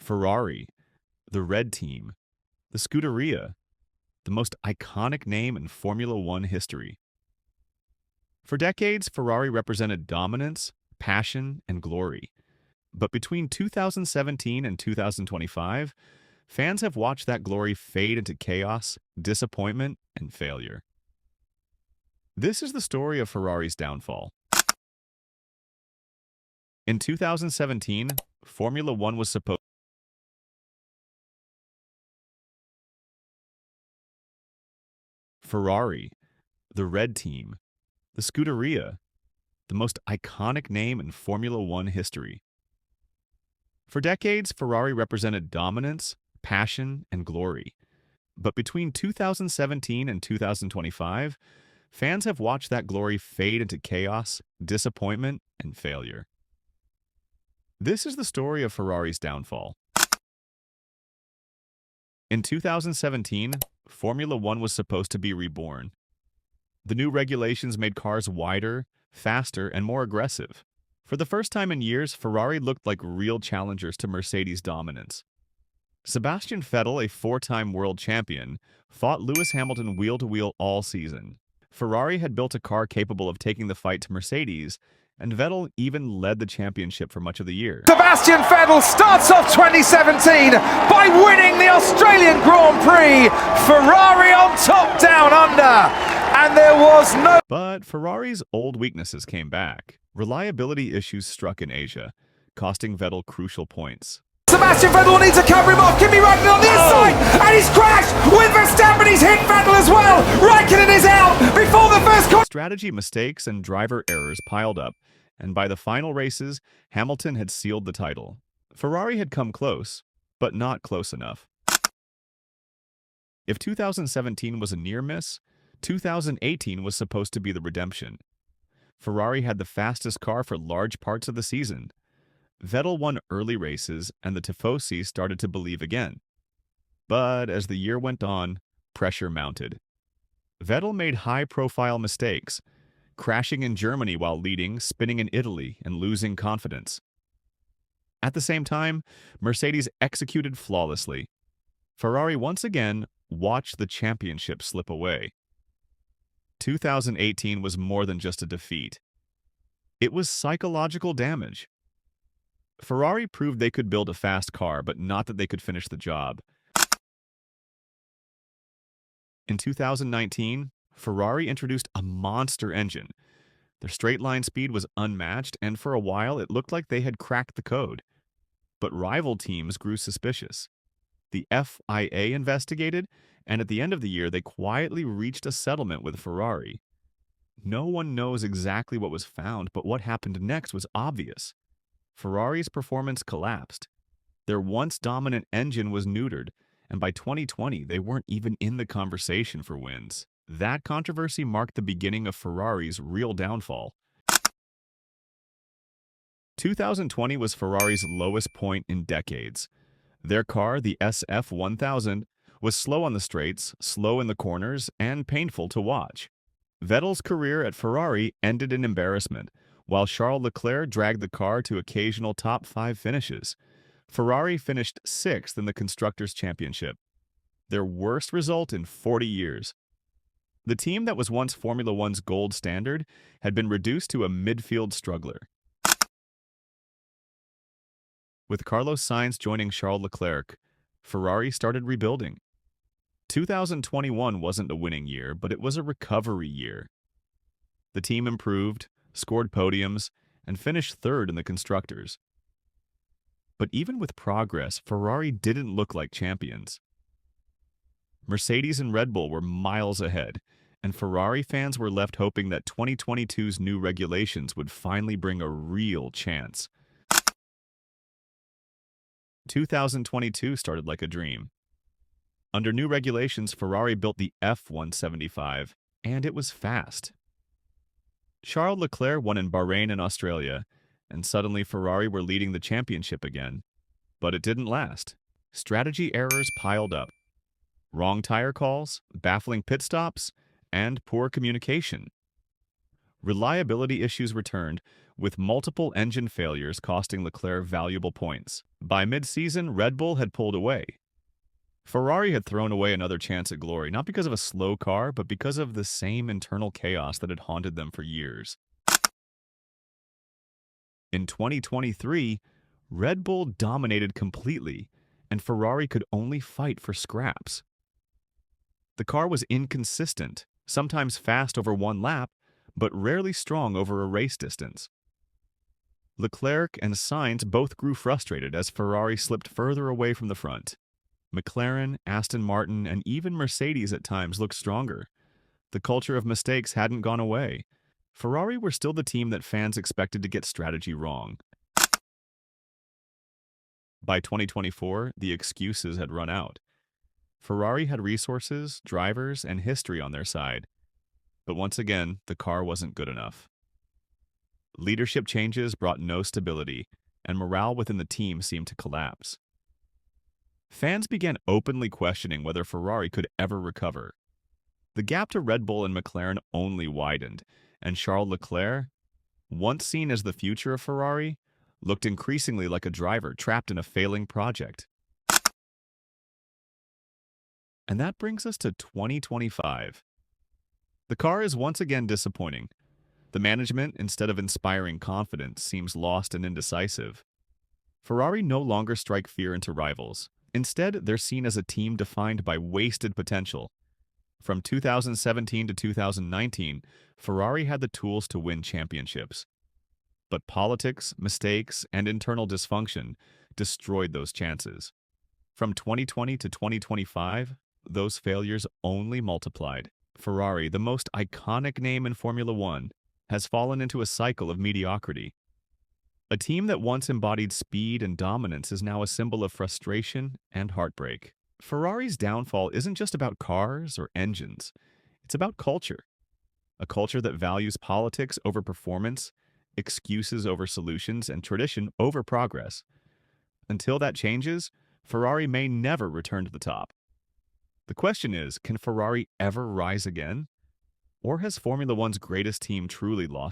Ferrari, the red team, the Scuderia, the most iconic name in Formula One history. For decades, Ferrari represented dominance, passion, and glory. But between 2017 and 2025, fans have watched that glory fade into chaos, disappointment, and failure. This is the story of Ferrari's downfall. In 2017, Formula One was supposed Ferrari, the red team, the Scuderia, the most iconic name in Formula One history. For decades, Ferrari represented dominance, passion, and glory. But between 2017 and 2025, fans have watched that glory fade into chaos, disappointment, and failure. This is the story of Ferrari's downfall. In 2017, Formula One was supposed to be reborn. The new regulations made cars wider, faster, and more aggressive. For the first time in years, Ferrari looked like real challengers to Mercedes' dominance. Sebastian Vettel, a four-time world champion, fought Lewis Hamilton wheel-to-wheel all season. Ferrari had built a car capable of taking the fight to Mercedes, and Vettel even led the championship for much of the year. Sebastian Vettel starts off 2017 by winning the Australian Grand Prix. Ferrari on top, down under, and there was no... But Ferrari's old weaknesses came back. Reliability issues struck in Asia, costing Vettel crucial points. Sebastian Vettel needs to cover him off. Kimi Raikkonen on the inside, and he's crashed with Verstappen. He's hit Vettel as well. Raikkonen is out before the first... Strategy mistakes and driver errors piled up, and by the final races, Hamilton had sealed the title. Ferrari had come close, but not close enough. If 2017 was a near miss, 2018 was supposed to be the redemption. Ferrari had the fastest car for large parts of the season. Vettel won early races, and the Tifosi started to believe again. But as the year went on, pressure mounted. Vettel made high-profile mistakes, crashing in Germany while leading, spinning in Italy, and losing confidence. At the same time, Mercedes executed flawlessly. Ferrari once again watched the championship slip away. 2018 was more than just a defeat. It was psychological damage. Ferrari proved they could build a fast car, but not that they could finish the job. In 2019, Ferrari introduced a monster engine. Their straight-line speed was unmatched, and for a while it looked like they had cracked the code. But rival teams grew suspicious. The FIA investigated, and at the end of the year they quietly reached a settlement with Ferrari. No one knows exactly what was found, but what happened next was obvious. Ferrari's performance collapsed. Their once dominant engine was neutered, and by 2020 they weren't even in the conversation for wins. That controversy marked the beginning of Ferrari's real downfall. 2020 was Ferrari's lowest point in decades. Their car, the SF1000, was slow on the straights, slow in the corners, and painful to watch. Vettel's career at Ferrari ended in embarrassment, while Charles Leclerc dragged the car to occasional top 5 finishes. Ferrari finished 6th in the Constructors' Championship, their worst result in 40 years. The team that was once Formula One's gold standard had been reduced to a midfield struggler. With Carlos Sainz joining Charles Leclerc, Ferrari started rebuilding. 2021 wasn't a winning year, but it was a recovery year. The team improved, scored podiums, and finished 3rd in the Constructors. But even with progress, Ferrari didn't look like champions. Mercedes and Red Bull were miles ahead, and Ferrari fans were left hoping that 2022's new regulations would finally bring a real chance. 2022 started like a dream. Under new regulations, Ferrari built the F175, and it was fast. Charles Leclerc won in Bahrain and Australia, and suddenly Ferrari were leading the championship again. But it didn't last. Strategy errors piled up. Wrong tire calls, baffling pit stops, and poor communication. Reliability issues returned, with multiple engine failures costing Leclerc valuable points. By mid-season, Red Bull had pulled away. Ferrari had thrown away another chance at glory, not because of a slow car, but because of the same internal chaos that had haunted them for years. In 2023, Red Bull dominated completely, and Ferrari could only fight for scraps. The car was inconsistent, sometimes fast over one lap, but rarely strong over a race distance. Leclerc and Sainz both grew frustrated as Ferrari slipped further away from the front. McLaren, Aston Martin, and even Mercedes at times looked stronger. The culture of mistakes hadn't gone away. Ferrari were still the team that fans expected to get strategy wrong. By 2024, the excuses had run out. Ferrari had resources, drivers, and history on their side. But once again, the car wasn't good enough. Leadership changes brought no stability, and morale within the team seemed to collapse. Fans began openly questioning whether Ferrari could ever recover. The gap to Red Bull and McLaren only widened, and Charles Leclerc, once seen as the future of Ferrari, looked increasingly like a driver trapped in a failing project. And that brings us to 2025. The car is once again disappointing. The management, instead of inspiring confidence, seems lost and indecisive. Ferrari no longer strike fear into rivals. Instead, they're seen as a team defined by wasted potential. From 2017 to 2019, Ferrari had the tools to win championships. But politics, mistakes, and internal dysfunction destroyed those chances. From 2020 to 2025, those failures only multiplied. Ferrari, the most iconic name in Formula One, has fallen into a cycle of mediocrity. A team that once embodied speed and dominance is now a symbol of frustration and heartbreak. Ferrari's downfall isn't just about cars or engines. It's about culture. A culture that values politics over performance, excuses over solutions, and tradition over progress. Until that changes, Ferrari may never return to the top. The question is, can Ferrari ever rise again? Or has Formula One's greatest team truly lost